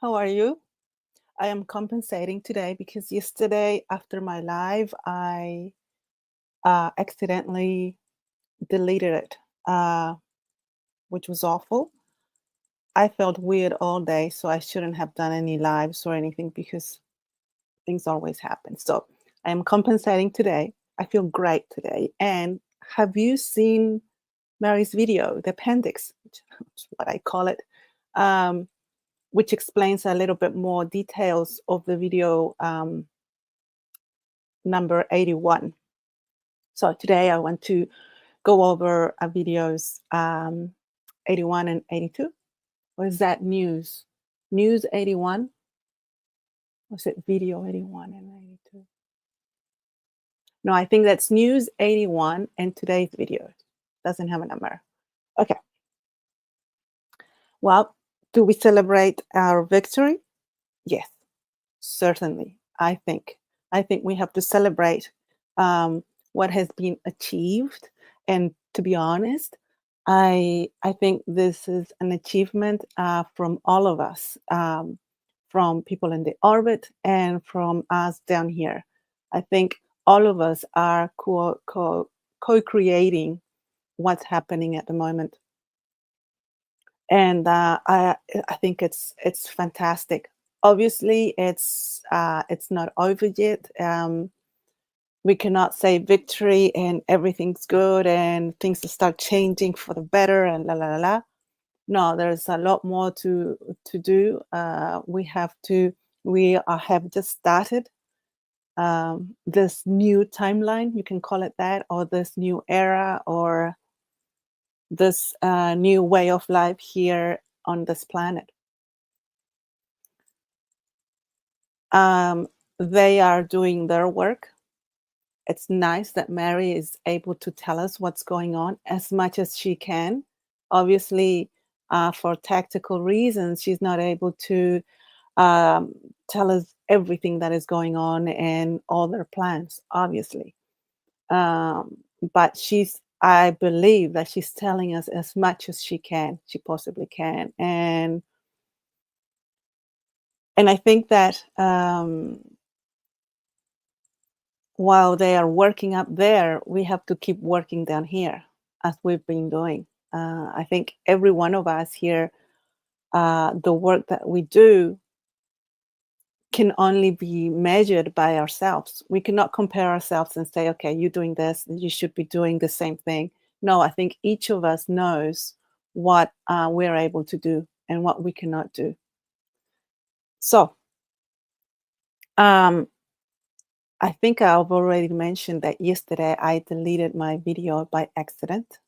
How are you? I am compensating today because yesterday after my live, I accidentally deleted it, uh, which was awful. I felt weird all day, so I shouldn't have done any lives or anything because things always happen. So I am compensating today. I feel great today. And have you seen Mary's video, the appendix, which is what I call it? Um, which explains a little bit more details of the video number 81. So today I want to go over videos 81 and 82. Or is that news? News 81? Or is it video 81 and 82? No, I think that's news 81 and today's video. Doesn't have a number. Okay. Well, do we celebrate our victory? Yes, certainly. I think we have to celebrate what has been achieved. And to be honest, I think this is an achievement from all of us, from people in the orbit and from us down here. I think all of us are co-creating what's happening at the moment, and I think it's fantastic. Obviously, it's not over yet. We cannot say victory and everything's good and things will start changing for the better and la la la la. No, there's a lot more to do. We have just started this new timeline. You can call it that, or this new era, or this new way of life here on this planet. Um, they are doing their work. It's nice that Mary is able to tell us what's going on as much as she can. Obviously, for tactical reasons, she's not able to um, tell us everything that is going on and all their plans, obviously. But I believe that she's telling us as much as she possibly can. And I think that while they are working up there, we have to keep working down here as we've been doing. I think every one of us here, the work that we do can only be measured by ourselves. We cannot compare ourselves and say, okay, you're doing this, you should be doing the same thing. No, I think each of us knows what we're able to do and what we cannot do. So, um, I think I've already mentioned that yesterday I deleted my video by accident.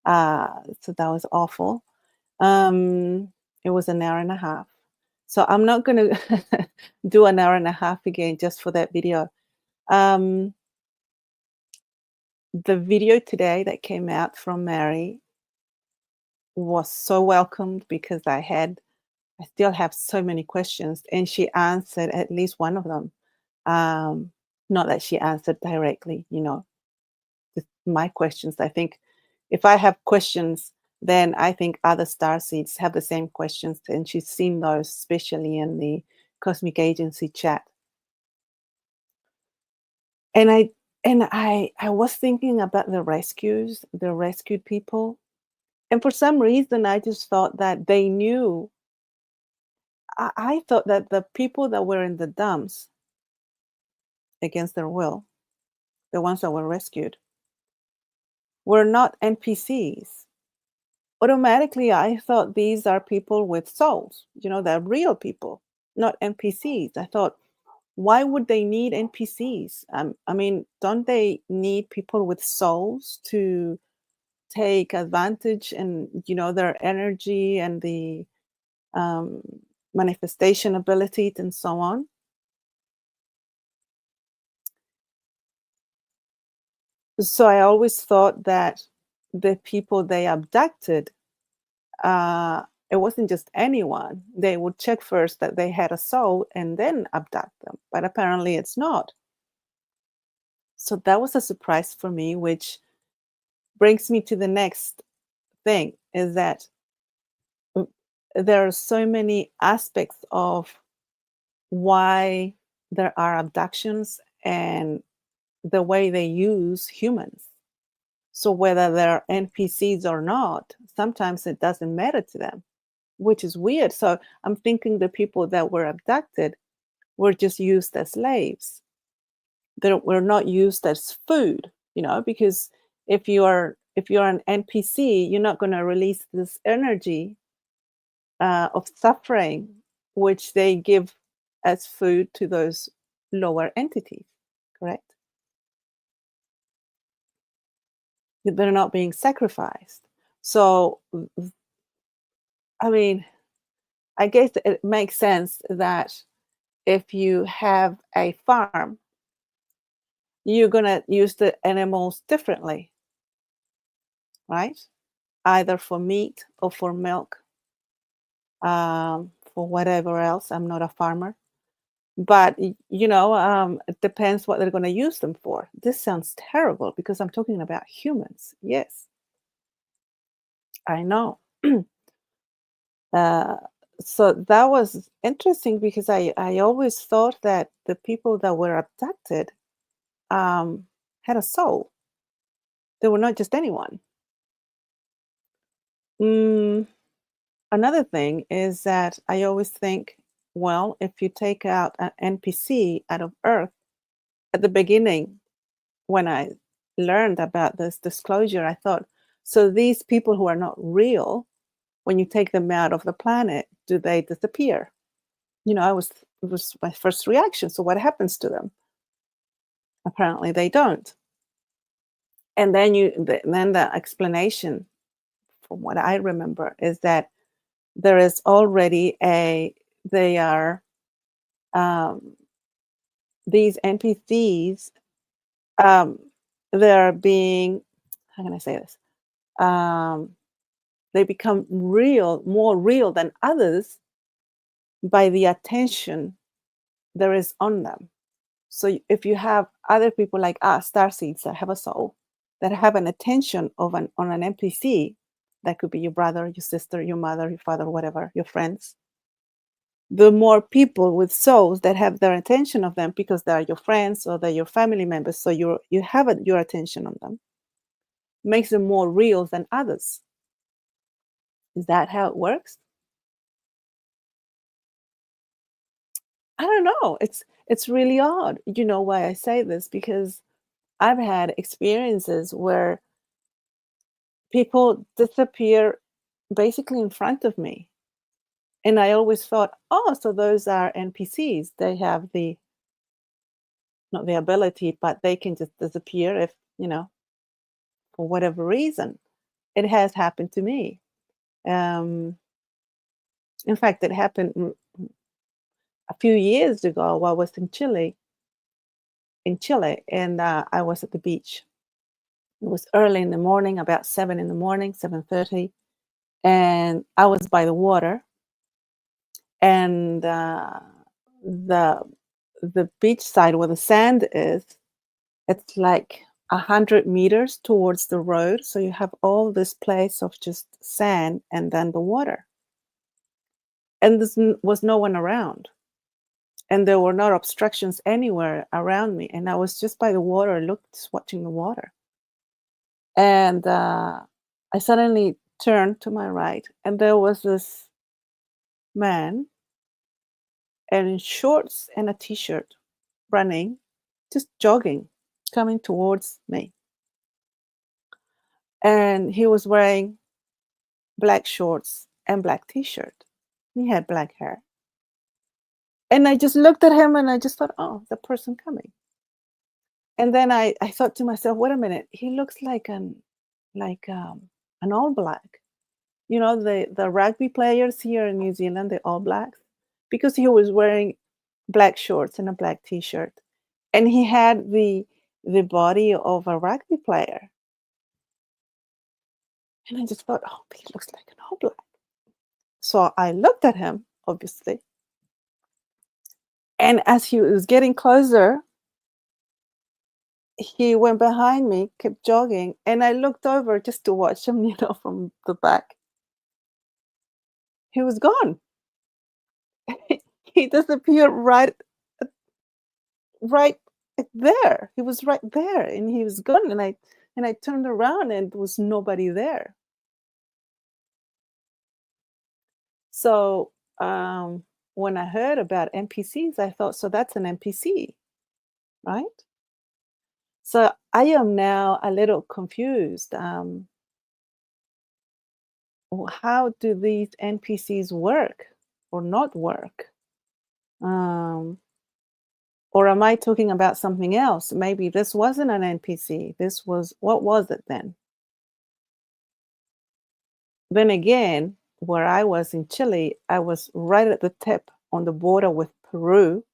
So that was awful. It was an hour and a half. So I'm not going to do an hour and a half again just for that video. Um, the video today that came out from Mary was so welcomed because I still have so many questions, and she answered at least one of them. Um, Not that she answered directly, my questions. I think if I have questions, then I think other star seeds have the same questions, and she's seen those, especially in the Cosmic Agency chat. And I was thinking about the rescued people, and for some reason, I just thought that they knew. I thought that the people that were in the dumps against their will, the ones that were rescued, were not NPCs. Automatically, I thought these are people with souls, they're real people, not NPCs. I thought, why would they need NPCs? I mean, don't they need people with souls to take advantage and, their energy and the um, manifestation abilities and so on? So I always thought that the people they abducted, uh, it wasn't just anyone. They would check first that they had a soul and then abduct them. But apparently it's not. So that was a surprise for me, which brings me to the next thing is that there are so many aspects of why there are abductions and the way they use humans. So whether they're NPCs or not, sometimes it doesn't matter to them, which is weird. So I'm thinking the people that were abducted were just used as slaves. They were not used as food, because if you're an NPC, you're not going to release this energy of suffering, which they give as food to those lower entities. Correct? They're not being sacrificed. So, I mean, I guess it makes sense that if you have a farm, you're going to use the animals differently, right? Either for meat or for milk, for whatever else. I'm not a farmer. But it depends what they're going to use them for. This sounds terrible because I'm talking about humans. Yes, I know. uh, so that was interesting because I always thought that the people that were abducted had a soul. They were not just anyone. Mm, Another thing is that I always think, well, if you take out an NPC out of Earth at the beginning, when I learned about this disclosure, I thought, so these people who are not real, when you take them out of the planet, do they disappear? It was my first reaction. So what happens to them? Apparently they don't. And then then the explanation, from what I remember, is that there is already they are um, these NPCs. Um, they're being, how can I say this? Um, they become real, more real than others by the attention there is on them. So if you have other people like us, starseeds that have a soul, that have an attention on an NPC, that could be your brother, your sister, your mother, your father, whatever, your friends. The more people with souls that have their attention of them because they are your friends or they're your family members, so you have your attention on them, makes them more real than others. Is that how it works? I don't know. It's really odd. You know why I say this? Because I've had experiences where people disappear basically in front of me. And I always thought, oh, so those are NPCs. They have the not the ability, but they can just disappear if, for whatever reason. It has happened to me. Um, in fact, it happened a few years ago while I was in Chile, and I was at the beach. It was early in the morning, about 7 in the morning, 7:30, and I was by the water, and the the beach side where the sand is, it's like 100 meters towards the road. So you have all this place of just sand and then the water. And was no one around. And there were no obstructions anywhere around me. And I was just by the water, just watching the water. And I suddenly turned to my right, and there was this man and in shorts and a t-shirt, running, just jogging, coming towards me. And he was wearing black shorts and black t-shirt. He had black hair. And I just looked at him and I just thought, oh, the person coming. And then I thought to myself, wait a minute, he looks like an all black. The rugby players here in New Zealand, the All Blacks, because he was wearing black shorts and a black t-shirt. And he had the body of a rugby player. And I just thought, oh, he looks like an All Black. So I looked at him, obviously. And as he was getting closer, he went behind me, kept jogging, and I looked over just to watch him, from the back. he was gone. He disappeared right there. He was right there, and he was gone, and I turned around, and there was nobody there. So, when I heard about NPCs, I thought, "So that's an NPC, right?" So, I am now a little confused, how do these NPCs work or not work? Um, or am I talking about something else? Maybe this wasn't an NPC. This was what was it then? Then again, where I was in Chile, I was right at the tip on the border with Peru.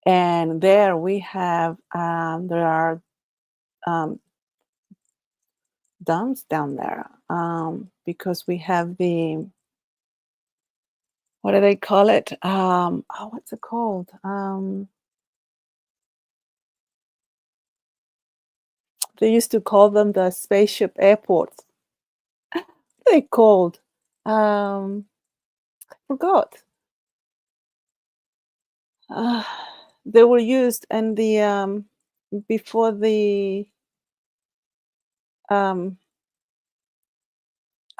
And there we have, there are um, dams down there because we have the, what do they call it? Oh, what's it called? They used to call them the spaceship airports. They called. Forgot. Uh, they were used in the before the um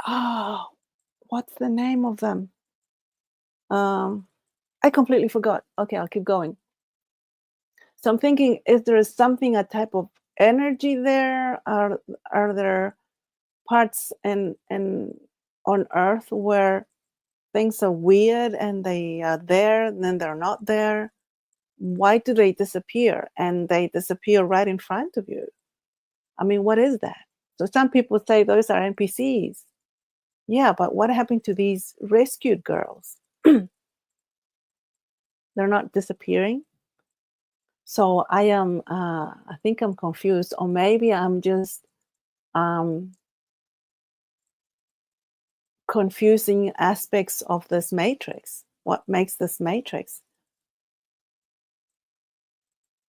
oh, what's the name of them? Um, I completely forgot. Okay, I'll keep going. So I'm thinking, is there something, a type of energy there? Are there parts in on Earth where things are weird and they are there, and then they're not there? Why do they disappear? And they disappear right in front of you. I mean, what is that? So some people say those are NPCs. Yeah, but what happened to these rescued girls? They're not disappearing. So I think I'm confused, or maybe I'm just um, confusing aspects of this matrix. What makes this matrix,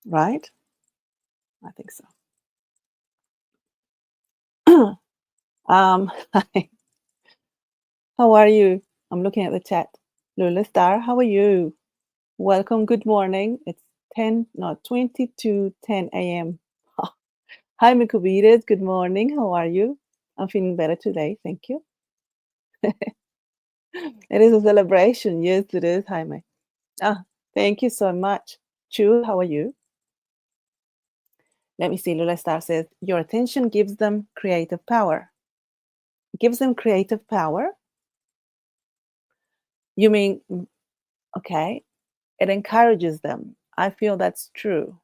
right? I think so. Hi, how are you? I'm looking at the chat. Lula Star, how are you? Welcome, good morning. It's 10, no, 20 to 10 a.m. Hi, Mikubides, good morning. How are you? I'm feeling better today, thank you. It is a celebration. Yes, it is, Jaime. Ah, thank you so much. Chu, how are you? Let me see. Lula Star says, your attention gives them creative power. Gives them creative power? You mean, okay, it encourages them. I feel that's true.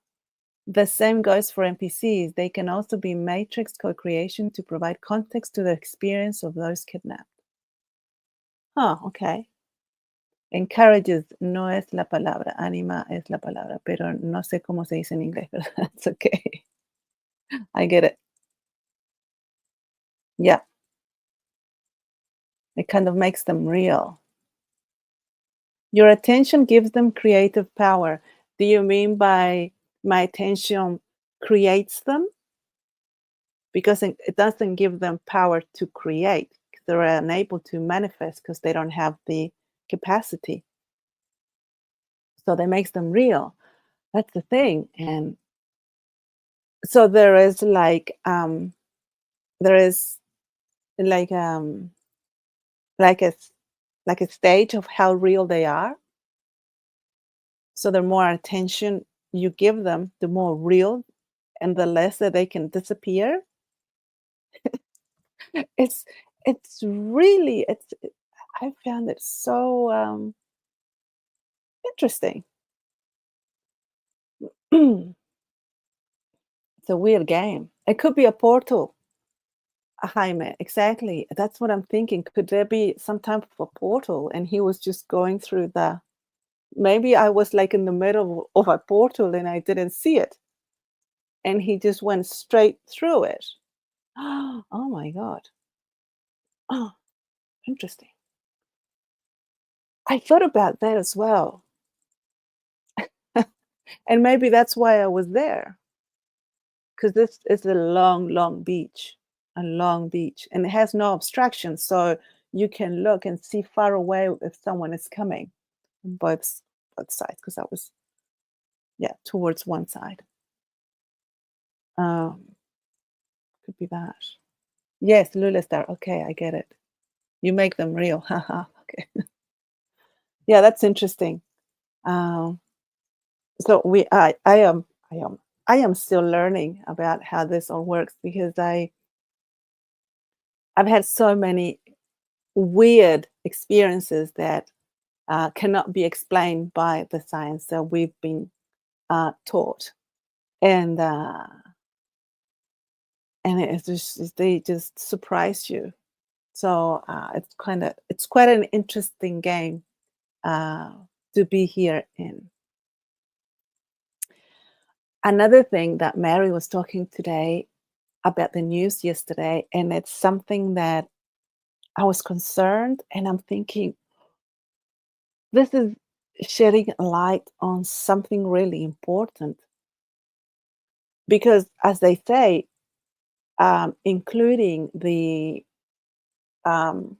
The same goes for NPCs. They can also be matrix co creation to provide context to the experience of those kidnapped. Huh, okay. Encourages no es la palabra, anima es la palabra, pero no sé cómo se dice en inglés, pero that's okay. I get it. Yeah, it kind of makes them real. Your attention gives them creative power. Do you mean by my attention creates them? Because it doesn't give them power to create. They're unable to manifest because they don't have the capacity. So that makes them real. That's the thing. And so there is like like a like a stage of how real they are. So the more attention you give them, the more real and the less that they can disappear. It's it's really I found it so interesting. It's a weird game. It could be a portal, Jaime. Exactly. That's what I'm thinking. Could there be some type of a portal and he was just going through the maybe I was like in the middle of a portal and I didn't see it. And he just went straight through it. Oh my God. Oh, interesting. I thought about that as well. And maybe that's why I was there. Because this is a long, long beach, a long beach, and it has no obstruction. So you can look and see far away if someone is coming on both sides, because I was, yeah, towards one side. Um, could be that. Yes, Lula Star. Okay, I get it. You make them real. Haha. Okay. Yeah, that's interesting. Um, so I am, I am still learning about how this all works because I've had so many weird experiences that cannot be explained by the science that we've been taught, and it's just they just surprise you. So it's quite an interesting game uh, to be here in. Another thing that Mary was talking today about the news yesterday, and it's something that I was concerned, and I'm thinking this is shedding a light on something really important because, as they say, including um,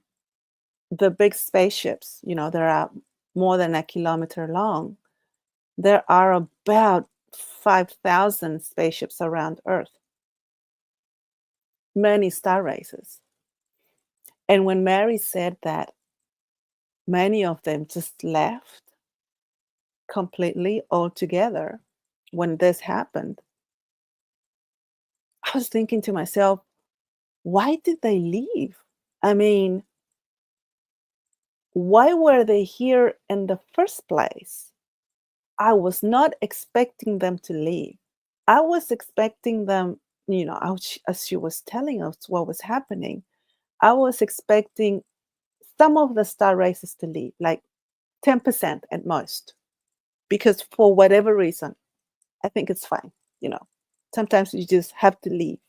the big spaceships, there are more than a kilometer long. There are about 5,000 spaceships around Earth, many star races. And when Mary said that many of them just left completely altogether when this happened, I was thinking to myself, why did they leave? I mean, why were they here in the first place? I was not expecting them to leave. I was expecting them, as she was telling us what was happening, I was expecting some of the star races to leave, like 10% at most, because for whatever reason, I think it's fine. You know, sometimes you just have to leave.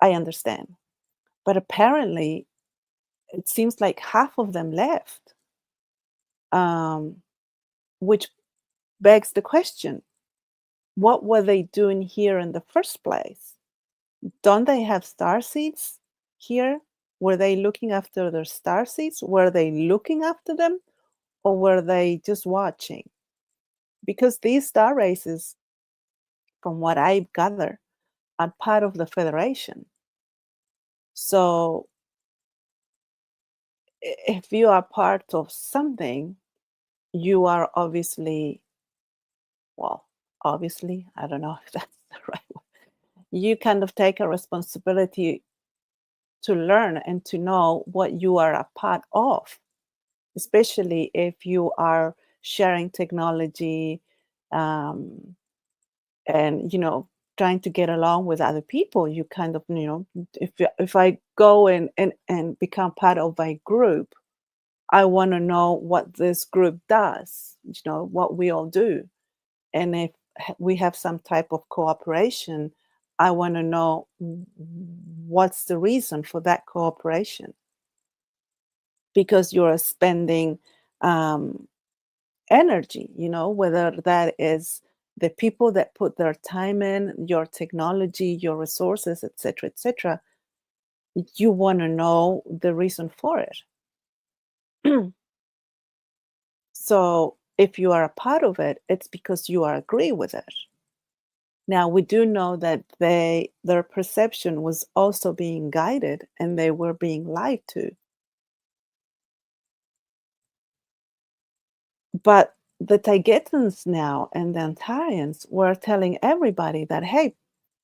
I understand. But apparently, it seems like half of them left, um, which begs the question, what were they doing here in the first place? Don't they have star seeds here? Were they looking after their star seeds? Were they looking after them? Or were they just watching? Because these star races, from what I gather, are part of the Federation. So if you are part of something, you are obviously, well, obviously, I don't know if that's the right word. You kind of take a responsibility to learn and to know what you are a part of, especially if you are sharing technology, um, and trying to get along with other people. You kind of, if I go and become part of a group, I want to know what this group does, what we all do. And if we have some type of cooperation, I want to know what's the reason for that cooperation, because you're spending um, energy, whether that is the people that put their time in, your technology, your resources, etc., etc. You want to know the reason for it. So if you are a part of it, it's because you are agree with it. Now we do know that their perception was also being guided and they were being lied to. But the Taigetans now and the Antarians were telling everybody that, hey,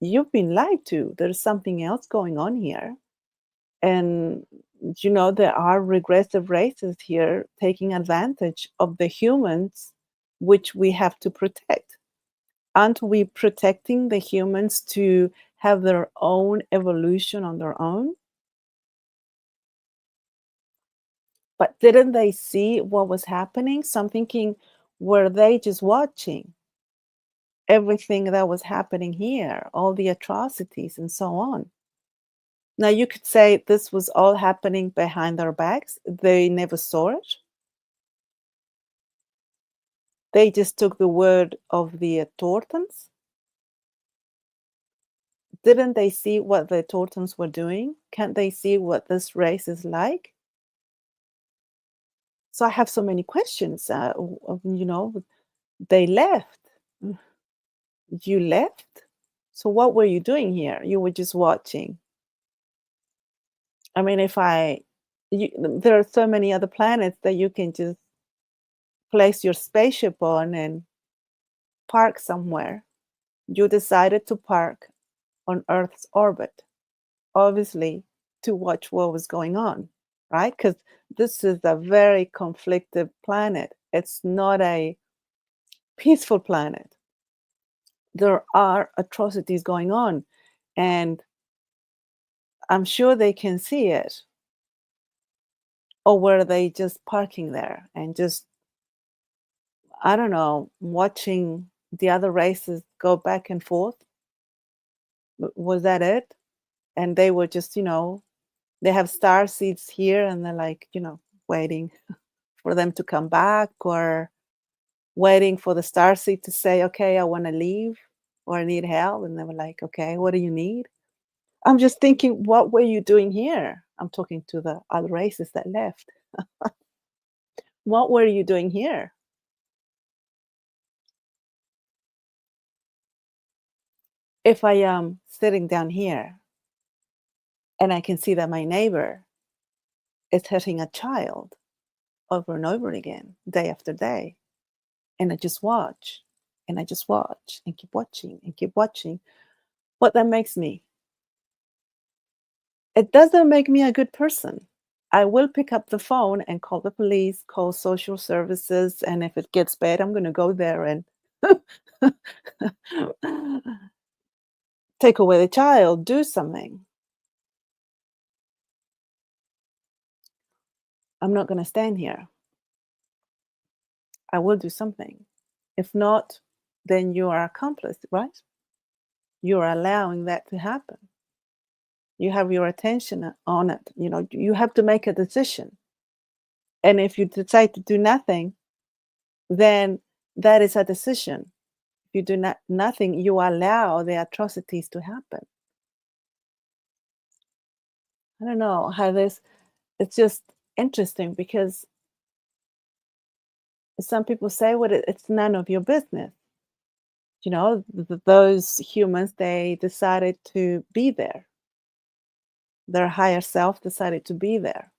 you've been lied to. There's something else going on here. And, there are regressive races here taking advantage of the humans, which we have to protect. Aren't we protecting the humans to have their own evolution on their own? But didn't they see what was happening? So I'm thinking, were they just watching everything that was happening here, all the atrocities and so on? Now, you could say this was all happening behind their backs. They never saw it. They just took the word of the Tortons. Didn't they see what the Tortons were doing? Can't they see what this race is like? So I have so many questions. They left. Mm, You left? So what were you doing here? You were just watching. I mean, there are so many other planets that you can just place your spaceship on and park somewhere. You decided to park on Earth's orbit, obviously, to watch what was going on, right? Because this is a very conflicted planet. It's not a peaceful planet. There are atrocities going on, and I'm sure they can see it. Or were they just parking there and just, I don't know, watching the other races go back and forth? Was that it? And they were just, they have star seats here and they're like, waiting for them to come back, or waiting for the star seat to say, okay, I want to leave or I need help. And they were like, okay, what do you need? I'm just thinking, what were you doing here? I'm talking to the other races that left. What were you doing here? If I am sitting down here and I can see that my neighbor is hurting a child over and over again, day after day, and I just watch and I just watch and keep watching and keep watching, what that makes me, it doesn't make me a good person. I will pick up the phone and call the police, call social services, and if it gets bad, I'm going to go there and take away the child, do something. I'm not going to stand here. I will do something. If not, then you are accomplice, right? You are allowing that to happen. You have your attention on it. You have to make a decision. And if you decide to do nothing, then that is a decision. If you do not nothing, you allow the atrocities to happen. I don't know how this, it's just interesting because some people say, well, it's none of your business. Those humans, they decided to be there. Their higher self decided to be there.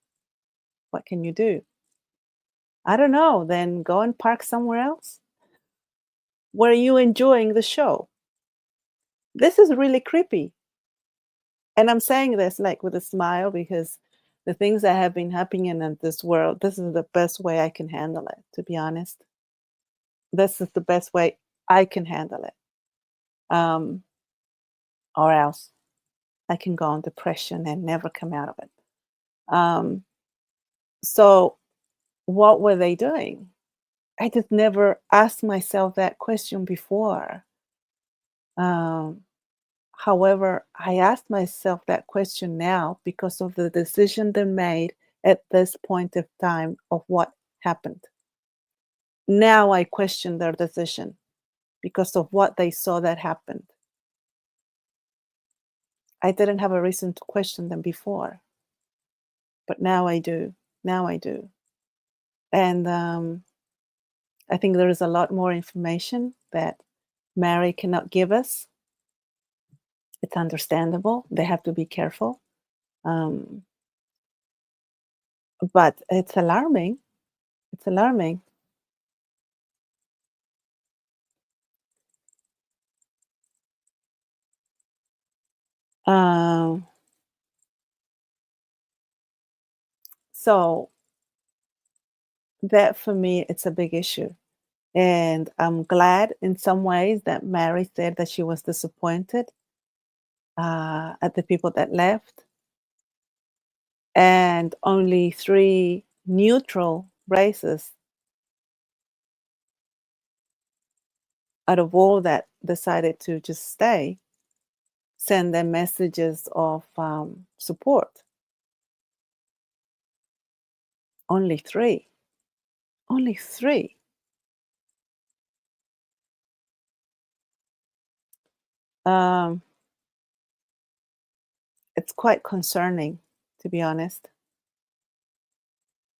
What can you do? I don't know. Then go and park somewhere else. Were you enjoying the show? This is really creepy. And I'm saying this like with a smile because the things that have been happening in this world, this is the best way I can handle it, to be honest. This is the best way I can handle it. Um, or else I can go on depression and never come out of it. Um, so, what were they doing? I just never asked myself that question before. Um, However, I ask myself that question now because of the decision they made at this point of time of what happened. Now I question their decision because of what they saw that happened. I didn't have a reason to question them before, but now I do. Now I do. And I think there is a lot more information that Mary cannot give us. It's understandable. They have to be careful. Um, but it's alarming. It's alarming. Um, so that for me, it's a big issue. And I'm glad in some ways that Mary said that she was disappointed at the people that left, and only three neutral races out of all that decided to just stay, send them messages of support. Only three. Only three. Um, it's quite concerning, to be honest.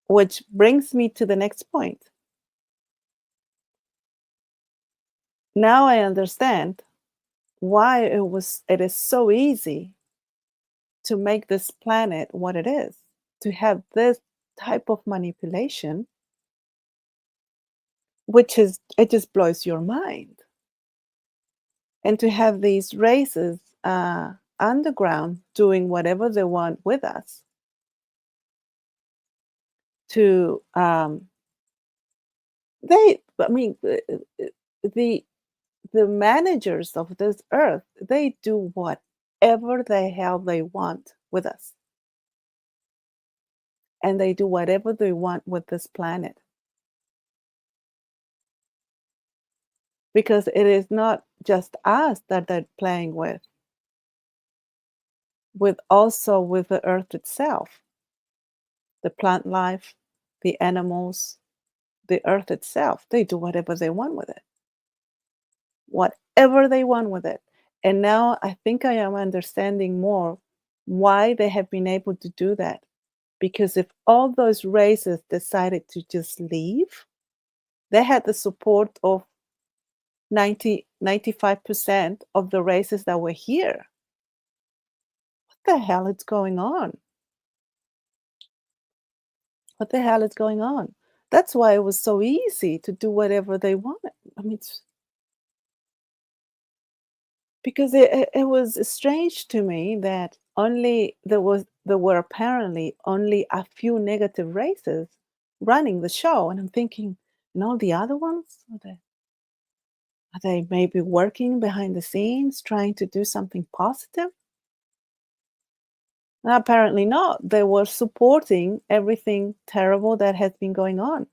which brings me to the next point. Now I understand why it is so easy to make this planet what it is, to have this type of manipulation, which is it just blows your mind. And to have these races underground doing whatever they want with us to they I mean the the managers of this earth, they do whatever the hell they want with us, and they do whatever they want with this planet, because it is not just us that they're playing with also with the earth itself, the plant life, the animals, the earth itself. They do whatever they want with it, whatever they want with it. And now I think I am understanding more why they have been able to do that. Because if all those races decided to just leave, they had the support of 95% of the races that were here. What the hell is going on? What the hell is going on? That's why it was so easy to do whatever they wanted. I mean, because it was strange to me that only there were apparently only a few negative races running the show, and I'm thinking, and all the other ones, are they maybe working behind the scenes trying to do something positive? Apparently not. They were supporting everything terrible that has been going on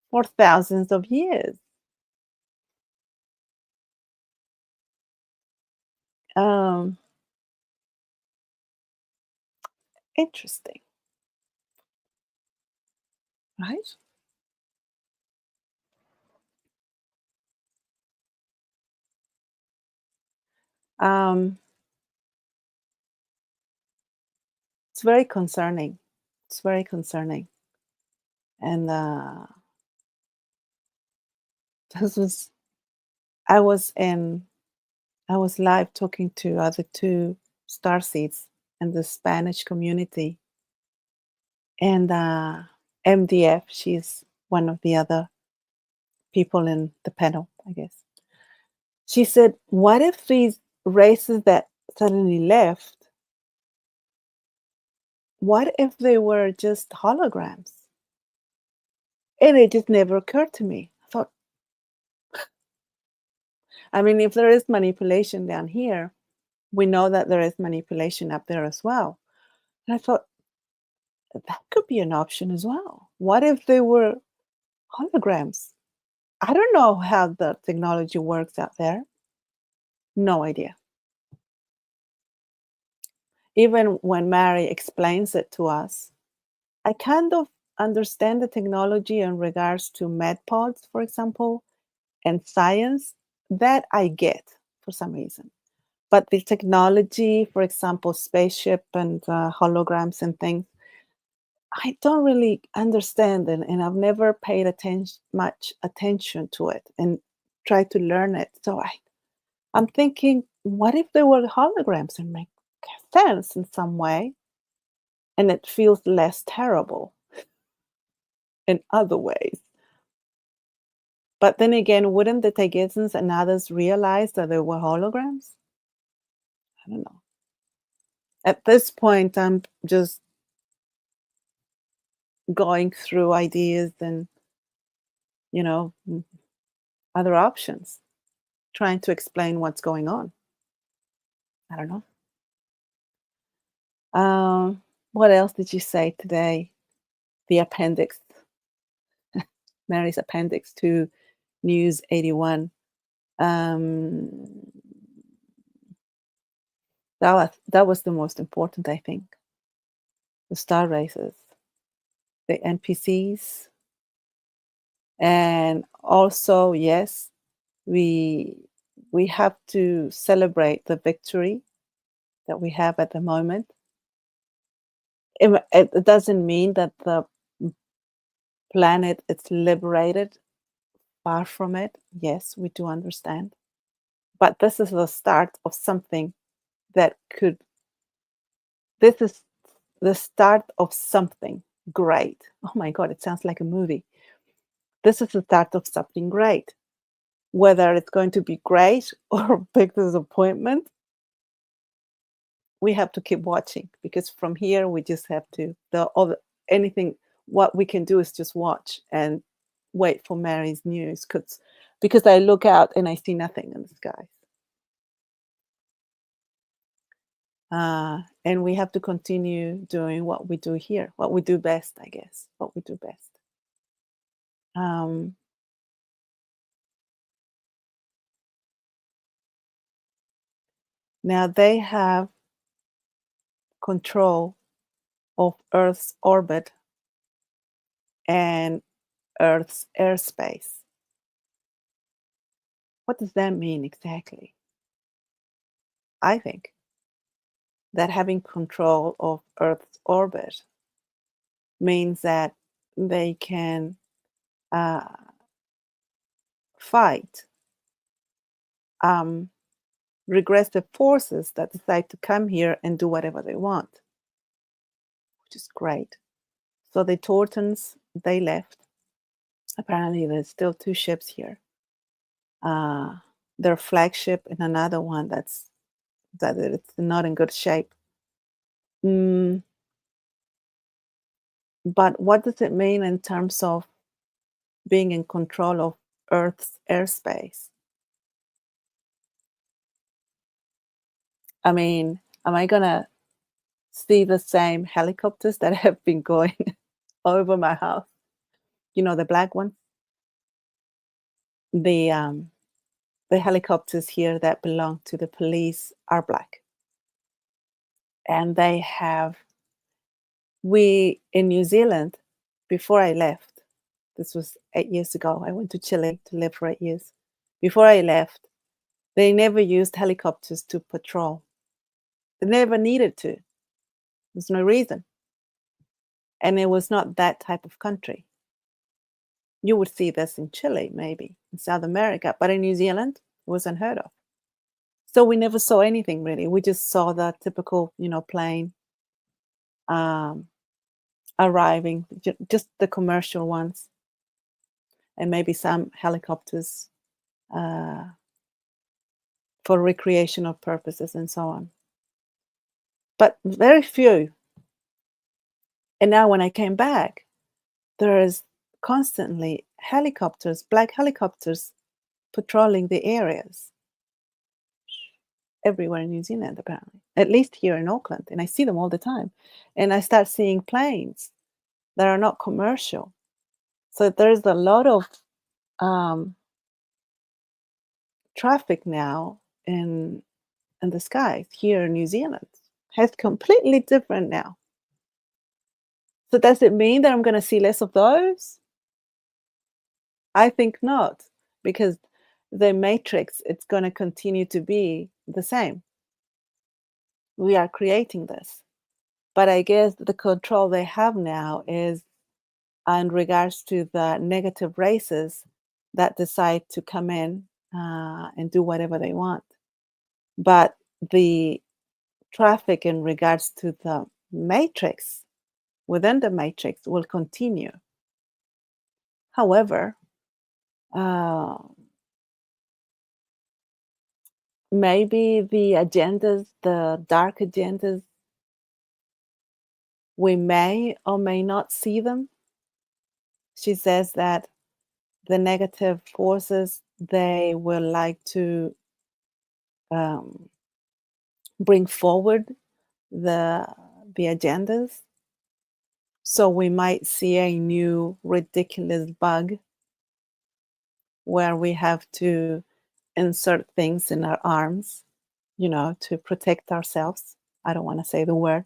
for thousands of years. Um, Interesting, right? Um, it's very concerning. It's very concerning. And this was I was in I was live talking to other two starseeds in the Spanish community, and MDF. She's one of the other people in the panel, I guess. She said, "What if these races that suddenly left? What if they were just holograms?" And it just never occurred to me. I thought, I mean, if there is manipulation down here, we know that there is manipulation up there as well. And I thought, that could be an option as well. What if they were holograms? I don't know how the technology works out there. No idea. Even when Mary explains it to us, I kind of understand the technology in regards to medpods, for example, and science. That I get for some reason. But the technology, for example, spaceship and holograms and things, I don't really understand, and I've never paid much attention to it and tried to learn it. So I'm thinking, what if there were holograms and make sense in some way, and it feels less terrible in other ways? But then again, wouldn't the Tegezans and others realize that they were holograms? I don't know. At this point, I'm just going through ideas and, you know, other options, trying to explain what's going on. I don't know. What else did you say today? The appendix, Mary's appendix to News 81. Um, that was the most important, I think. The star races, the NPCs, and also, yes, we we have to celebrate the victory that we have at the moment. It doesn't mean that the planet is liberated, far from it. Yes, we do understand. But this is the start of something that could, this is the start of something great. Oh my God, it sounds like a movie. This is the start of something great. Whether it's going to be great or a big disappointment, we have to keep watching because from here we just have to the other anything what we can do is just watch and wait for Mary's news because I look out and I see nothing in the sky. And we have to continue doing what we do here, what we do best, I guess, what we do best. Um, Now they have control of Earth's orbit and Earth's airspace. What does that mean exactly? I think that having control of Earth's orbit means that they can uh, fight um, regressive forces that decide to come here and do whatever they want, which is great. So the Tortons, they left. Apparently, there's still two ships here. Uh, their flagship and another one that it's not in good shape. Mm, but what does it mean in terms of being in control of Earth's airspace? I mean, am I gonna see the same helicopters that have been going over my house? You know, the black ones? The um the helicopters here that belong to the police are black. And they have we in New Zealand, before I left, this was 8 years ago. I went to Chile to live for 8 years. Before I left, they never used helicopters to patrol. They never needed to. There's no reason. And it was not that type of country. You would see this in Chile, maybe, in South America, but in New Zealand, it was unheard of. So we never saw anything really. We just saw the typical, plane um, arriving, just the commercial ones, and maybe some helicopters uh, for recreational purposes and so on. But very few. And now when I came back, there is constantly helicopters, black helicopters, patrolling the areas everywhere in New Zealand, apparently, at least here in Auckland. And I see them all the time. And I start seeing planes that are not commercial. So there's a lot of um, traffic now in the skies here in New Zealand. It's completely different now. So does it mean that I'm going to see less of those? I think not, because the matrix, it's going to continue to be the same. We are creating this. But I guess the control they have now is in regards to the negative races that decide to come in and do whatever they want. But the traffic in regards to the matrix, within the matrix, will continue. However, uh, maybe the agendas, the dark agendas, we may or may not see them. She says that the negative forces, they will like to um, bring forward the the agendas. So we might see a new ridiculous bug where we have to insert things in our arms, to protect ourselves. I don't want to say the word,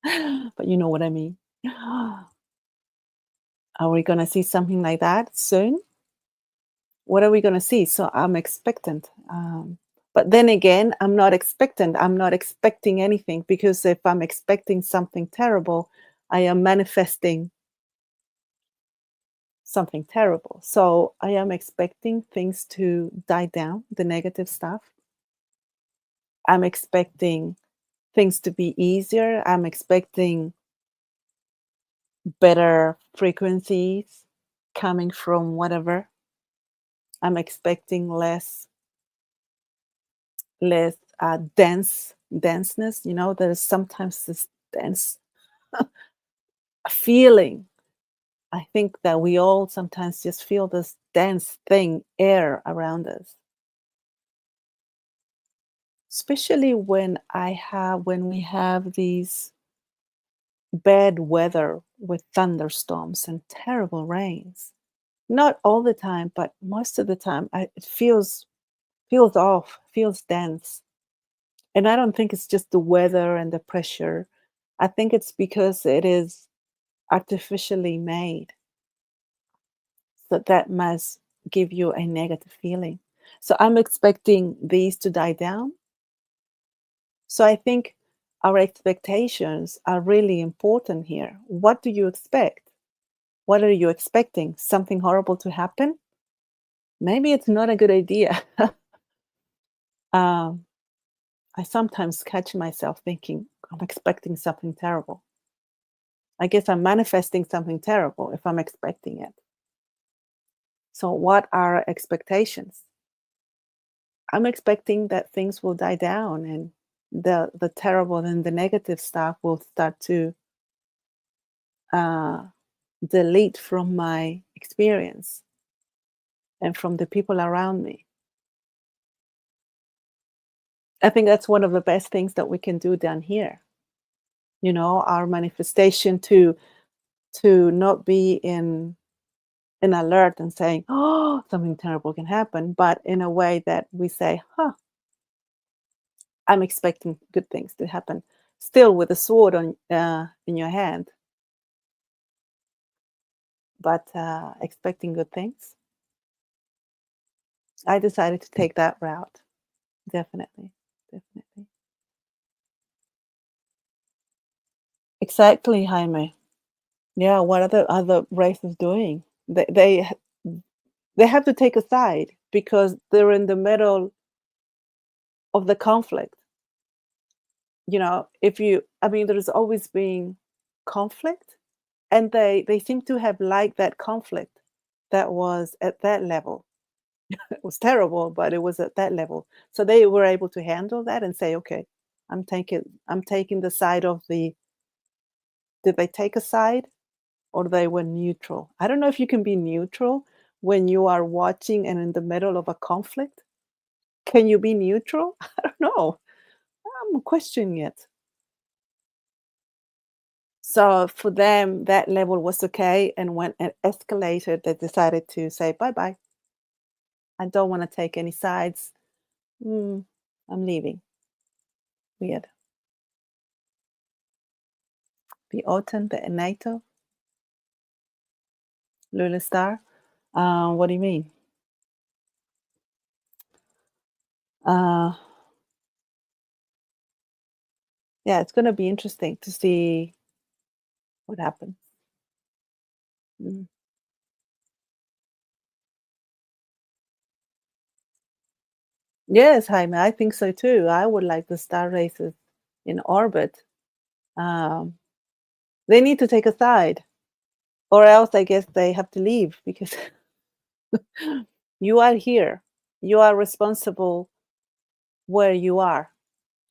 but you know what I mean. Are we going to see something like that soon? What are we going to see? So I'm expectant. But then again, I'm not expectant. I'm not expecting anything because if I'm expecting something terrible, I am manifesting something terrible. So I am expecting things to die down, the negative stuff. I'm expecting things to be easier. I'm expecting better frequencies coming from whatever. I'm expecting less denseness. There's sometimes this dense feeling. I think that we all sometimes just feel this dense thing, air around us, especially when we have these bad weather with thunderstorms and terrible rains. Not all the time, but most of the time, it feels off, feels dense. And I don't think it's just the weather and the pressure. I think it's because it is artificially made. So that must give you a negative feeling. So I'm expecting these to die down. So I think our expectations are really important here. What do you expect? What are you expecting? Something horrible to happen? Maybe it's not a good idea. um, I sometimes catch myself thinking, I'm expecting something terrible. I guess I'm manifesting something terrible if I'm expecting it. So, what are expectations? I'm expecting that things will die down and the terrible and the negative stuff will start to uh, delete from my experience and from the people around me. I think that's one of the best things that we can do down here. Our manifestation to not be in alert and saying, "Oh, something terrible can happen," but in a way that we say, "Huh, I'm expecting good things to happen." Still with a sword on in your hand, but expecting good things. I decided to take that route. Definitely, definitely. Exactly, Jaime. Yeah, what are the other races doing? They have to take a side because they're in the middle of the conflict. If you, I mean, there's always been conflict, and they seem to have liked that conflict that was at that level. It was terrible, but it was at that level. So they were able to handle that and say, okay, I'm taking the side of the did they take a side or they were neutral? I don't know if you can be neutral when you are watching and in the middle of a conflict. Can you be neutral? I don't know. I'm questioning it. So for them, that level was okay. And when it escalated, they decided to say, bye bye. I don't want to take any sides. Mm, I'm leaving. Weird. The OTAN, the NATO, Lula Star. What do you mean? Uh, yeah, it's going to be interesting to see what happens. Mm. Yes, Jaime, I think so too. I would like the star races in orbit. Um, they need to take a side, or else I guess they have to leave because you are here. You are responsible where you are,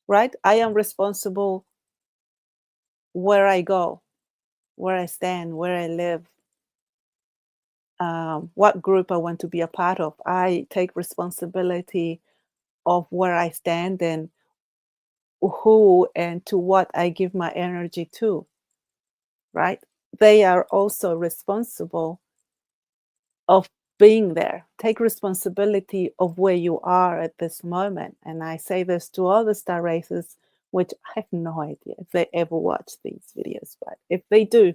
right? I am responsible where I go, where I stand, where I live, what group I want to be a part of. I take responsibility of where I stand and who and to what I give my energy to, right? They are also responsible of being there. Take responsibility of where you are at this moment. And I say this to all the star races, which I have no idea if they ever watch these videos, but if they do,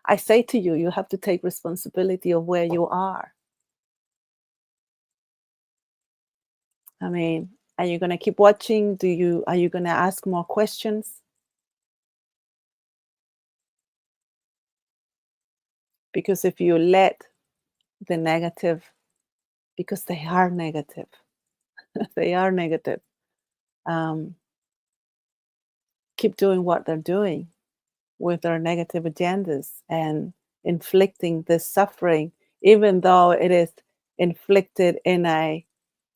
I say to you, you have to take responsibility of where you are. I mean, are you going to keep watching? Are you going to ask more questions? Because if you let the negative, because they are negative, they are negative, um, keep doing what they're doing with their negative agendas and inflicting this suffering, even though it is inflicted in a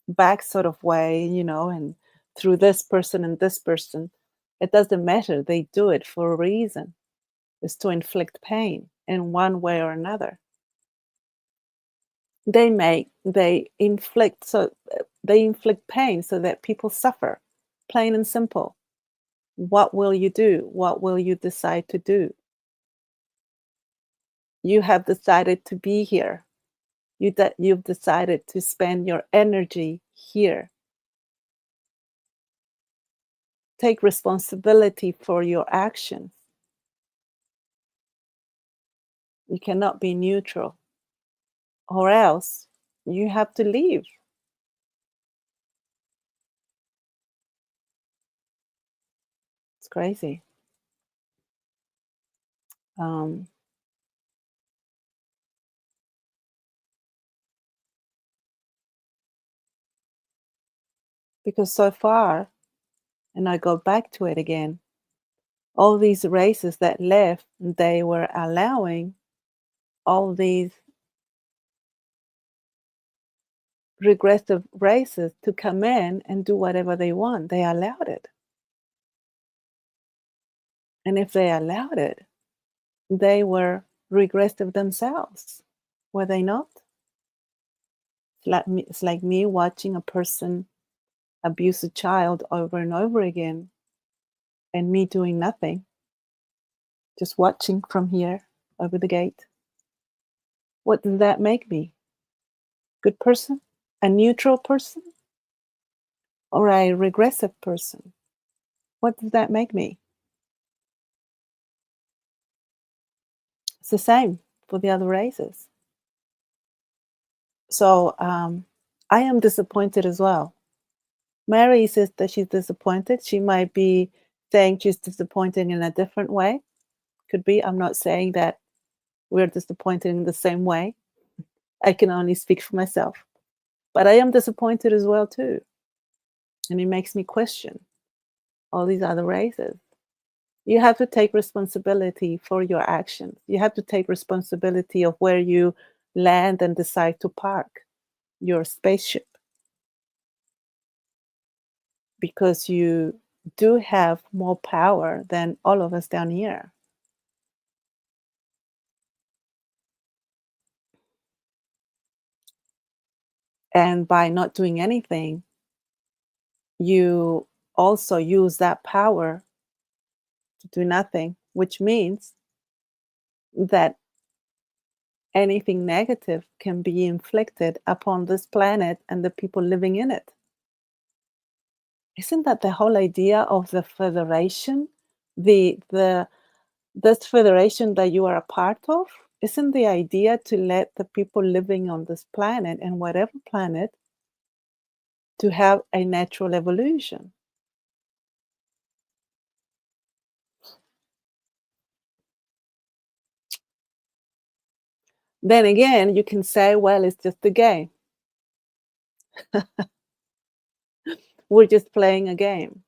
back sort of way, and through this person and this person, it doesn't matter. They do it for a reason. It's to inflict pain in one way or another. They inflict pain so that people suffer, plain and simple. What will you do? What will you decide to do? You have decided to be here. You've decided to spend your energy here. Take responsibility for your actions. You cannot be neutral, or else you have to leave. It's crazy. Um, because so far, and I go back to it again, all these races that left, they were allowing all these regressive races to come in and do whatever they want. They allowed it. And if they allowed it, they were regressive themselves, were they not? It's like me watching a person abuse a child over and over again and me doing nothing, just watching from here over the gate. What does that make me? Good person? A neutral person? Or a regressive person? What does that make me? It's the same for the other races. So I am disappointed as well. Mary says that she's disappointed. She might be saying she's disappointed in a different way. Could be. I'm not saying that we're disappointed in the same way. I can only speak for myself. But I am disappointed as well too. And it makes me question all these other races. You have to take responsibility for your actions. You have to take responsibility of where you land and decide to park your spaceship, because you do have more power than all of us down here. And by not doing anything, you also use that power to do nothing, which means that anything negative can be inflicted upon this planet and the people living in it. Isn't that the whole idea of the federation? The this federation that you are a part of? Isn't the idea to let the people living on this planet and whatever planet to have a natural evolution? Then again, you can say, well, it's just a game. We're just playing a game.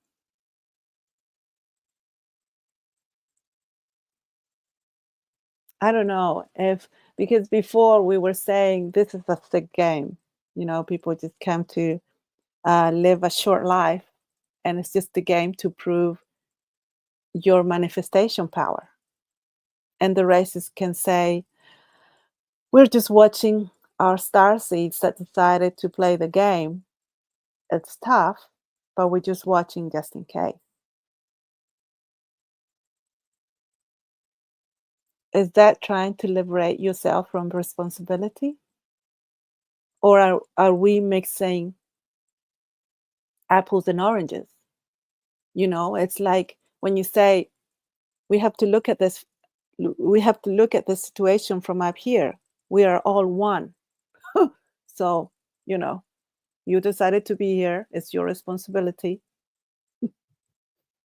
I don't know if, because before we were saying this is a sick game. People just come to live a short life, and it's just a game to prove your manifestation power. And the races can say, we're just watching our star seeds that decided to play the game. It's tough, but we're just watching just in case. Is that trying to liberate yourself from responsibility? Or are we mixing apples and oranges? It's like when you say we have to look at this, we have to look at the situation from up here. We are all one. So, you know, you decided to be here. It's your responsibility.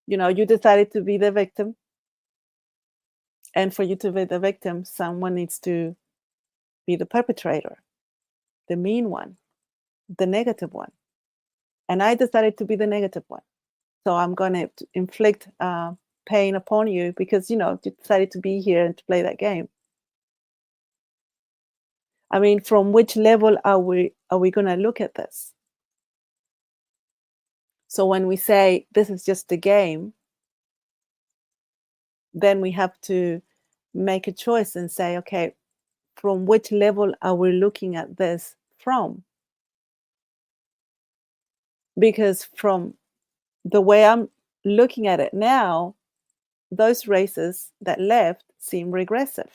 You decided to be the victim. And for you to be the victim, someone needs to be the perpetrator, the mean one, the negative one. And I decided to be the negative one. So I'm going to inflict pain upon you because, you decided to be here and to play that game. I mean, from which level are we going to look at this? So when we say this is just a game, then we have to make a choice and say, okay, from which level are we looking at this from? Because from the way I'm looking at it now, those races that left seem regressive.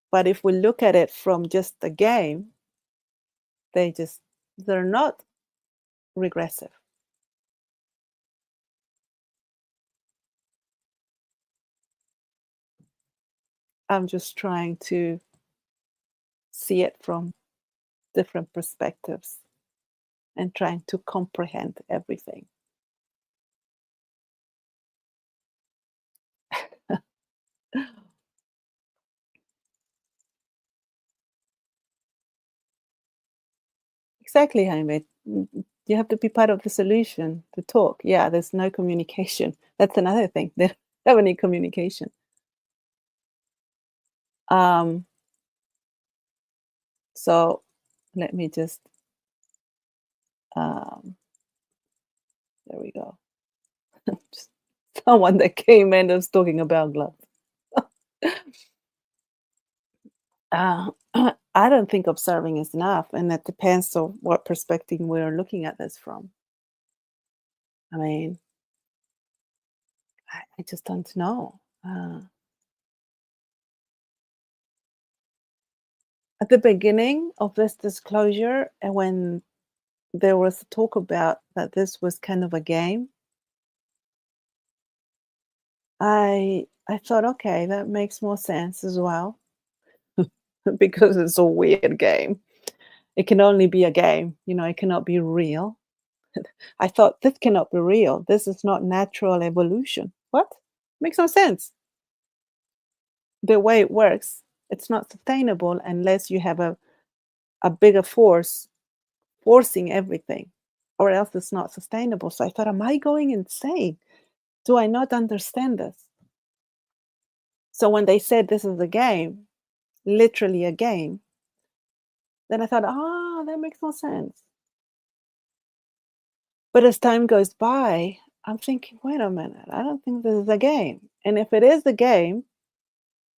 But if we look at it from just the game, they're not regressive. I'm just trying to see it from different perspectives and trying to comprehend everything. Exactly, Jaime. You have to be part of the solution to talk. Yeah, there's no communication. That's another thing. They don't have any communication. Um, so let me just, um, there we go. Just someone that came in was talking about gloves. Uh, I don't think observing is enough, and it depends on what perspective we're looking at this from. I mean, I just don't know. At the beginning of this disclosure, and when there was talk about that this was kind of a game, I thought, okay, that makes more sense as well because it's a weird game. It can only be a game, it cannot be real. I thought this cannot be real. This is not natural evolution. What? Makes no sense. The way it works, it's not sustainable unless you have a bigger force forcing everything, or else it's not sustainable. So I thought, am I going insane? Do I not understand this? So when they said this is a game, literally a game, then I thought, that makes no sense. But as time goes by, I'm thinking, wait a minute, I don't think this is a game. And if it is a game,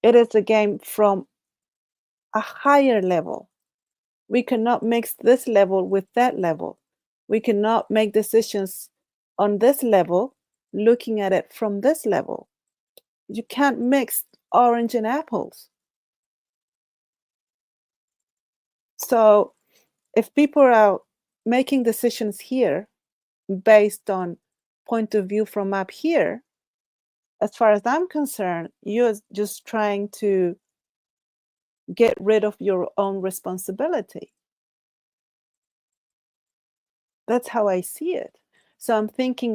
it is a game from a higher level. We cannot mix this level with that level. We cannot make decisions on this level looking at it from this level. You can't mix orange and apples. So if people are making decisions here based on point of view from up here, as far as I'm concerned, you're just trying to get rid of your own responsibility. That's how I see it. So I'm thinking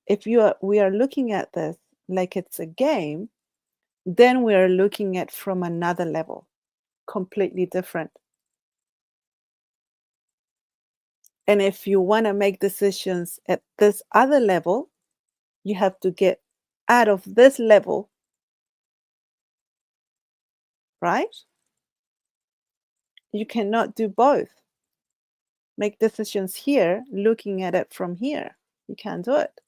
if we are looking at this like it's a game, then we are looking at from another level, completely different. And if you want to make decisions at this other level, you have to get out of this level, right? You cannot do both. Make decisions here, looking at it from here. You can't do it.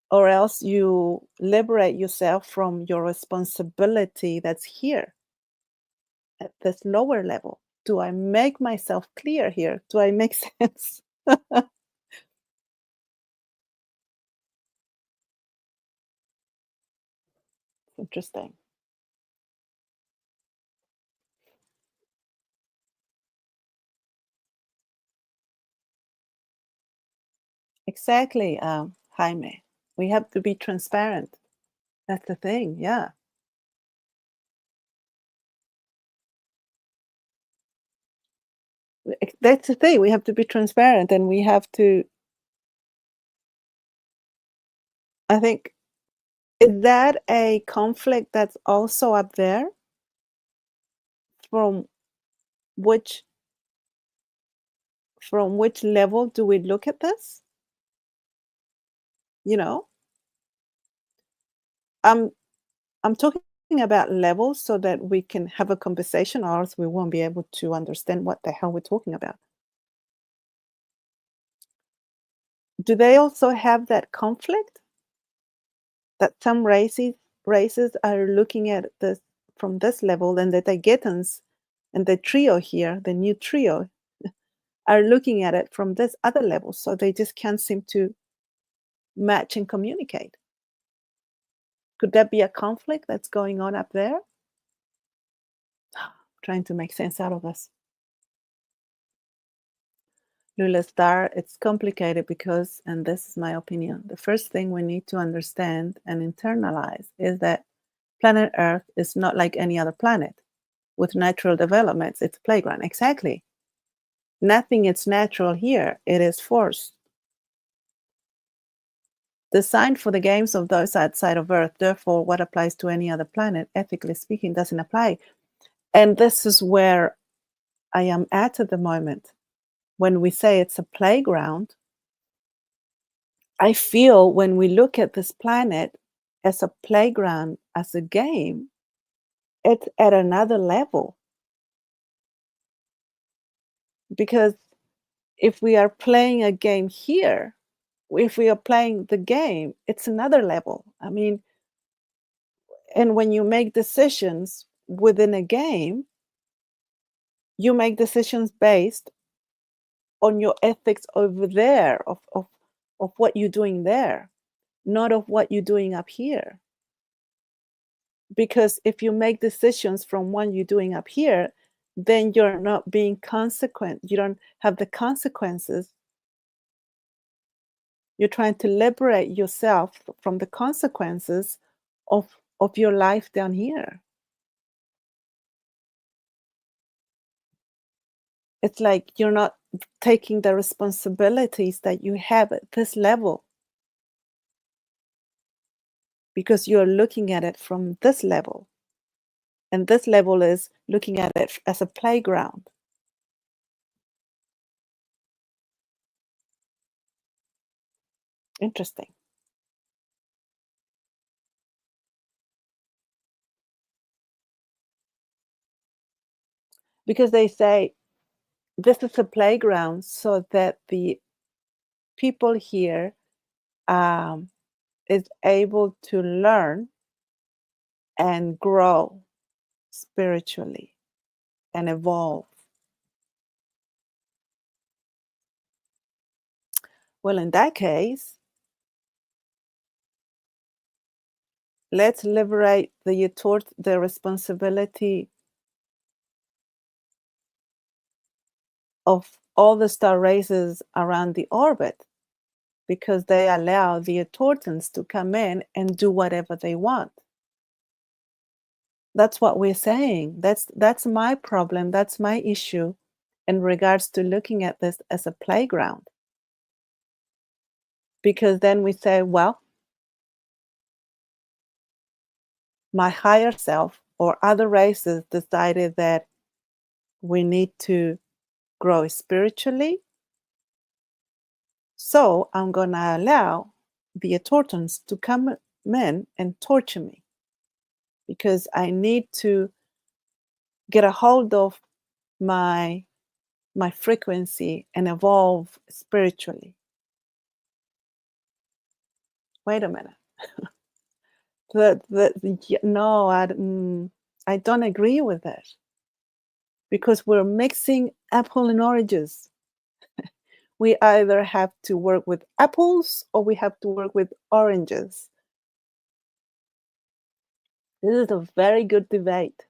Or else you liberate yourself from your responsibility that's here at this lower level. Do I make myself clear here? Do I make sense? Interesting. Exactly, Jaime. We have to be transparent. That's the thing. Yeah. That's the thing. We have to be transparent and we have to, I think Is that a conflict that's also up there? From which from which level do we look at this? You know, I'm I'm talking about levels so that we can have a conversation, or else we won't be able to understand what the hell we're talking about. Do they also have that conflict that some races are looking at this from this level, and the Taygetans and the trio here, the new trio, are looking at it from this other level, so they just can't seem to match and communicate. Could that be a conflict that's going on up there? Trying to make sense out of this. Lula Star, it's complicated because, and this is my opinion, the first thing we need to understand and internalize is that planet Earth is not like any other planet with natural developments. It's a playground. Exactly. Nothing is natural here, it is forced. Designed for the games of those outside of Earth, therefore, what applies to any other planet, ethically speaking, doesn't apply. And this is where I am at the moment. When we say it's a playground, I feel when we look at this planet as a playground, as a game, it's at another level. Because if we are playing a game here, if we are playing the game, it's another level. I mean, and when you make decisions within a game, you make decisions based on your ethics over there, of what you're doing there, not of what you're doing up here. Because if you make decisions from what you're doing up here, then you're not being consequent. You don't have the consequences. You're trying to liberate yourself from the consequences of your life down here. It's like you're not taking the responsibilities that you have at this level because you're looking at it from this level. And this level is looking at it as a playground. Interesting. Because they say this is a playground so that the people here um, is able to learn and grow spiritually and evolve. Well, in that case, let's liberate the responsibility of all the star races around the orbit, because they allow the Tortons to come in and do whatever they want. That's what we're saying. That's my problem. That's my issue in regards to looking at this as a playground. Because then we say, well, my higher self or other races decided that we need to grow spiritually. So I'm going to allow the Tortons to come in and torture me because I need to get a hold of my frequency and evolve spiritually. Wait a minute. No, I don't agree with that because we're mixing apple and oranges. We either have to work with apples or we have to work with oranges. This is a very good debate.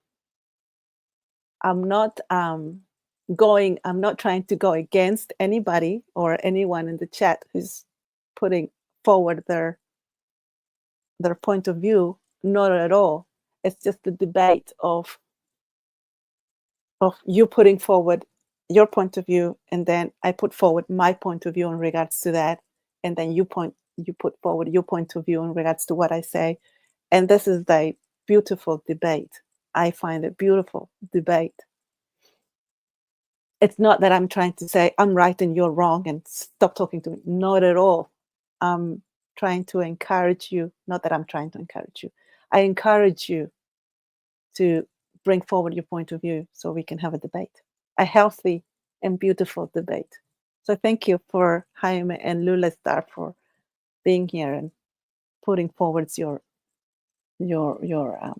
I'm not I'm not trying to go against anybody or anyone in the chat who's putting forward their point of view. Not at all. It's just the debate of you putting forward your point of view, and then I put forward my point of view in regards to that, and then you put forward your point of view in regards to what I say, And this is a beautiful debate. I find it beautiful debate. It's not that I'm trying to say I'm right and you're wrong and stop talking to me. Not at all. I'm trying to encourage you. Not that I'm trying to encourage you. I encourage you to bring forward your point of view so we can have a debate, a healthy and beautiful debate. So thank you for Jaime and Lula Star for being here and putting forward your your um,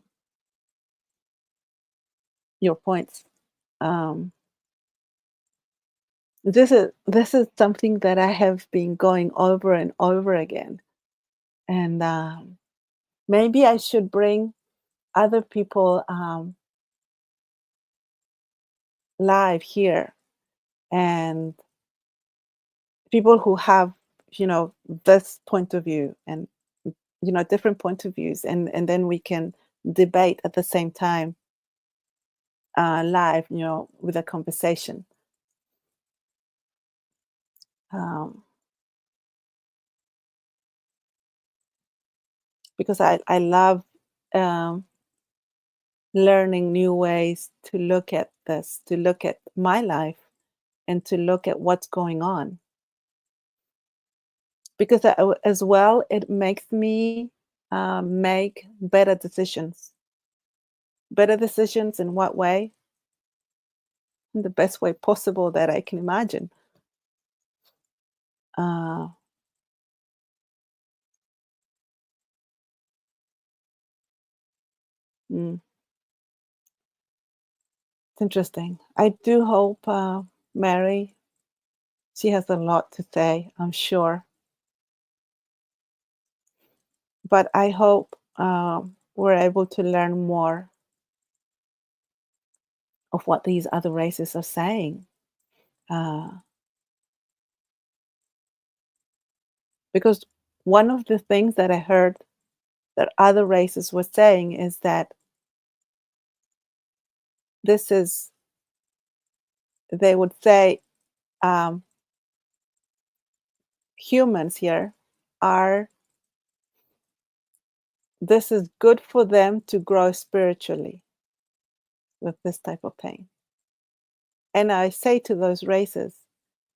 your points. Um, this is something that I have been going over and over again, and maybe I should bring other people live here and people who have this point of view and different point of views, and then we can debate at the same time live, with a conversation. Um, because I love um, learning new ways to look at this, to look at my life, and to look at what's going on. Because as well, it makes me make better decisions. Better decisions in what way? In the best way possible that I can imagine. Uh, mm, it's interesting. I do hope Mary, she has a lot to say, I'm sure. But I hope we're able to learn more of what these other races are saying. Uh, because one of the things that I heard that other races were saying is that this is, they would say, um, humans here are, this is good for them to grow spiritually with this type of pain. And I say to those races,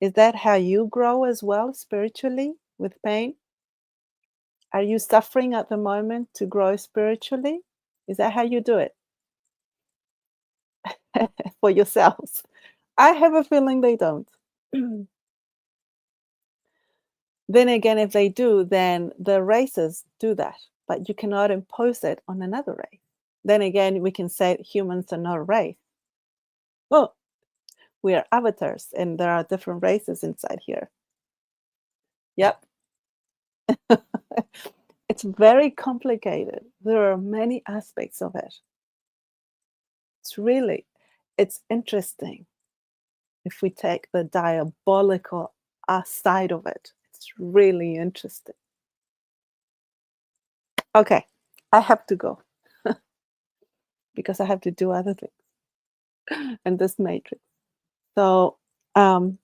is that how you grow as well spiritually with pain? Are you suffering at the moment to grow spiritually? Is that how you do it for yourselves? I have a feeling they don't. Then again, if they do, then the races do that, but you cannot impose it on another race. Then again, we can say humans are not a race. Well, we are avatars, and there are different races inside here. Yep. It's very complicated. There are many aspects of it. It's interesting if we take the diabolical side of it. It's really interesting. Okay, I have to go because I have to do other things in this matrix. So, um,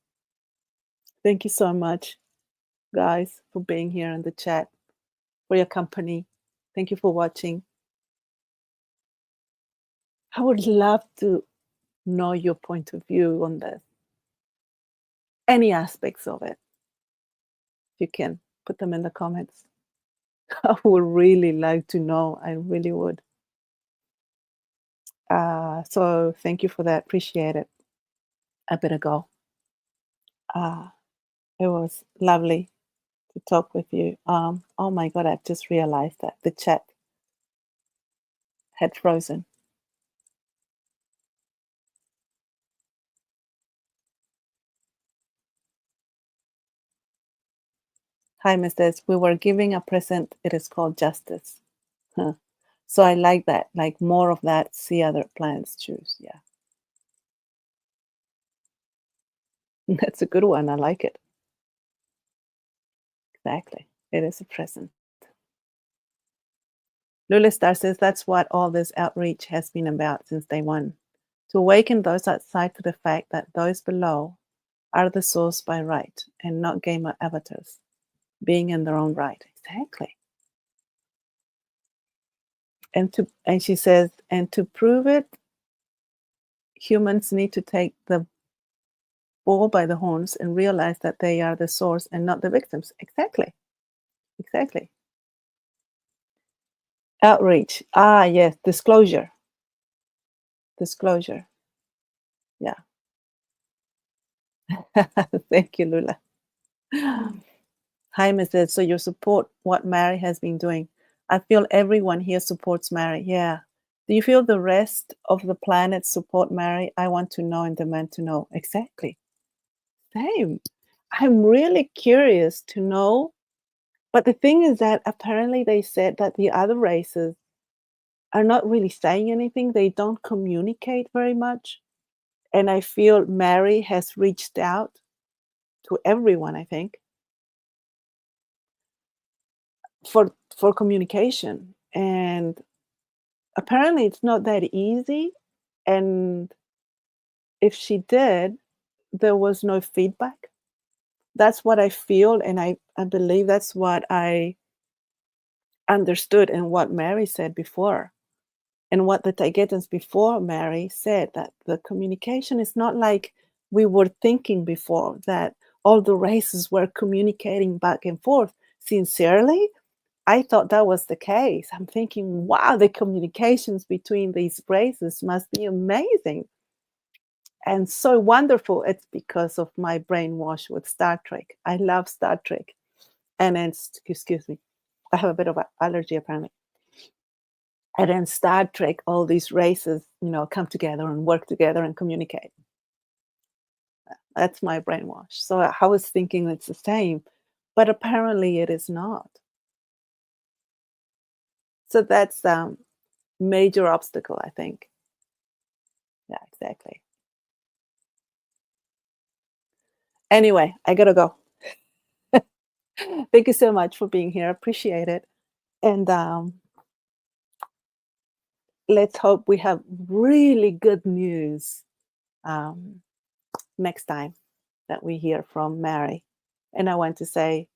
thank you so much, guys, for being here in the chat, for your company. Thank you for watching. I would love to know your point of view on this, any aspects of it. You can put them in the comments. I would really like to know. I really would. So thank you for that. Appreciate it. I better go. Uh, it was lovely to talk with you. Oh my God, I've just realized that the chat had frozen. Hi, Mrs. We were giving a present. It is called justice. Huh. So I like that. Like more of that. See other planets choose. Yeah, that's a good one. I like it. Exactly. It is a present. Lula Star says that's what all this outreach has been about since day one. To awaken those outside to the fact that those below are the source by right and not gamer avatars, being in their own right. Exactly. And she says, and to prove it, humans need to take the bull by the horns and realize that they are the source and not the victims. Exactly. Exactly. Outreach. Ah, yes. Disclosure. Disclosure. Yeah. Thank you, Lula. Jaime says, so you support what Mary has been doing. I feel everyone here supports Mary. Yeah. Do you feel the rest of the planet support Mary? I want to know and demand to know. Exactly. Same. I'm really curious to know. But the thing is that apparently they said that the other races are not really saying anything. They don't communicate very much. And I feel Mary has reached out to everyone, I think, for communication. And apparently it's not that easy. And if she did, there was no feedback. That's what I feel, and I believe that's what I understood and what Mary said before. And what the Taigetans before Mary said, that the communication is not like we were thinking before, that all the races were communicating back and forth. Sincerely, I thought that was the case. I'm thinking, wow, the communications between these races must be amazing and so wonderful. It's because of my brainwash with Star Trek. I love Star Trek. And then, excuse me, I have a bit of an allergy apparently. And then Star Trek, all these races, come together and work together and communicate. That's my brainwash. So I was thinking it's the same, but apparently it is not. So that's major obstacle, I think. Yeah, exactly. Anyway, I gotta go. Thank you so much for being here. Appreciate it. And let's hope we have really good news um, next time that we hear from Mary. And I want to say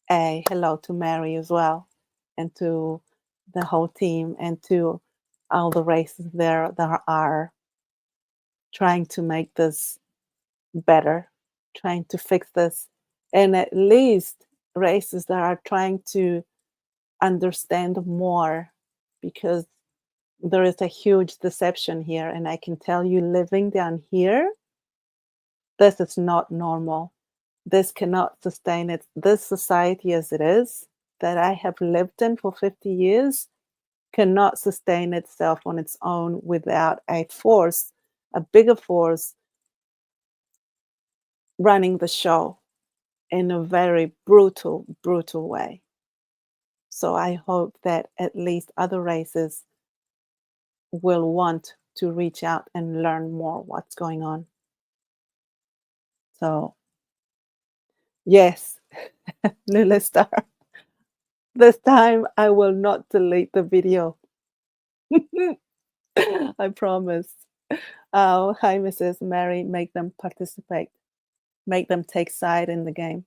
a hello to Mary as well, and to the whole team, and to all the races there that are trying to make this better, trying to fix this, and at least races that are trying to understand more, because there is a huge deception here. And I can tell you, living down here, this is not normal. This cannot sustain it. This society as it is, that I have lived in for 50 years, cannot sustain itself on its own without a force, a bigger force, running the show in a very brutal, brutal way. So I hope that at least other races will want to reach out and learn more what's going on. So, yes, Lula Star, this time I will not delete the video. I promise. Hi, Mrs. Mary, make them participate, make them take side in the game.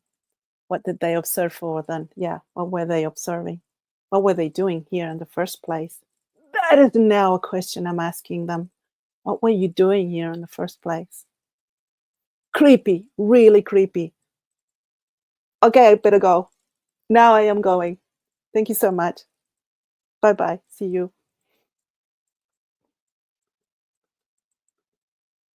What did they observe for then? Yeah, what were they observing? What were they doing here in the first place? That is now a question I'm asking them. What were you doing here in the first place? Creepy, really creepy. Okay, I better go. Now I am going. Thank you so much. Bye bye. See you.